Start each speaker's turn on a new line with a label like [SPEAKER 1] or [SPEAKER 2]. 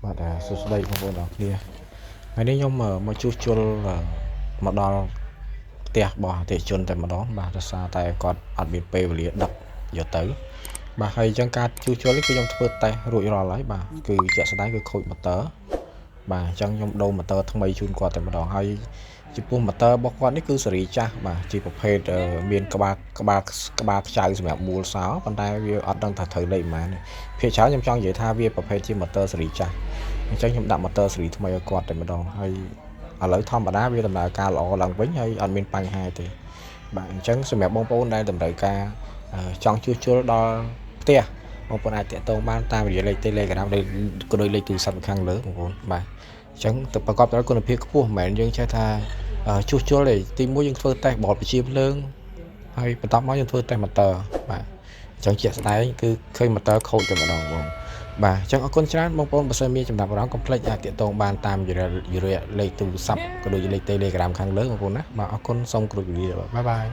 [SPEAKER 1] បាទសួស្តីបងប្អូនទាំងគ្នាថ្ងៃនេះខ្ញុំមកជួសជុលមកដល់ផ្ទះរបស់អតិថិជនតែម្ដងបាទដោយសារតែគាត់អត់មានពេលវេលាដឹកយកទៅបាទហើយអញ្ចឹងការជួសជុលនេះគឺខ្ញុំធ្វើតេស្តរួចរាល់ហើយបាទគឺជាក់ស្ដែងគឺខូចម៉ូទ័របាទអញ្ចឹងខ្ញុំដូរម៉ូទ័រថ្មីជូនគាត់តែម្ដងហើយចំពោះម៉ូទ័ររបស់គាត់នេះគឺស៊េរីចាស់បាទជាប្រភេទមានក្បាលខ្ចៅសម្រាប់មូលសោប៉ុន្តែវាអត់ដឹងថាត្រូវលេខប៉ុន្មានភាគច្រើនខ្ញុំចង់និយាយថាវាប្រភេទជាម៉ូទ័រស៊េរីចាស់អញ្ចឹងខ្ញុំដាក់ម៉ូទ័រស៊េរីថ្មីឲ្យគាត់តែម្ដងហើយឥឡូវធម្មតាវាដំណើរការល្អឡើងវិញហើយអត់មានបញ្ហាទេបាទអញ្ចឹងសម្រាប់បងប្អូនដែលតម្រូវការចង់ជួសជុលដល់ផ្ទះបងប្អូនអាចតាក់ទងបានតាមរយៈលេខ Telegram ឬក៏ដោយលេខទូរស័ព្ទខាងលើបងប្អូនបាទអញ្ចឹងទៅប្រកបដោយគុណភាពខ្ពស់មិនមែនយើងចេះថាជួសជុលទេទី1យើងធ្វើតេស្តបតវិជាភ្លើងហើយបន្ទាប់មកយើងធ្វើតេស្តម៉ូទ័របាទអញ្ចឹងជាក់ស្ដែងគឺឃើញម៉ូទ័រខូចតែម្ដងបងបាទអញ្ចឹងអរគុណច្រើនបងប្អូនបើសិនមានចំណាប់អារម្មណ៍កុំភ្លេចអាចតាក់ទងបានតាមរយៈលេខទូរស័ព្ទក៏ដូចជាលេខ Telegram ខាងលើបងប្អូនណាបាទអរគុណសូមគោរពលាបាយបាយ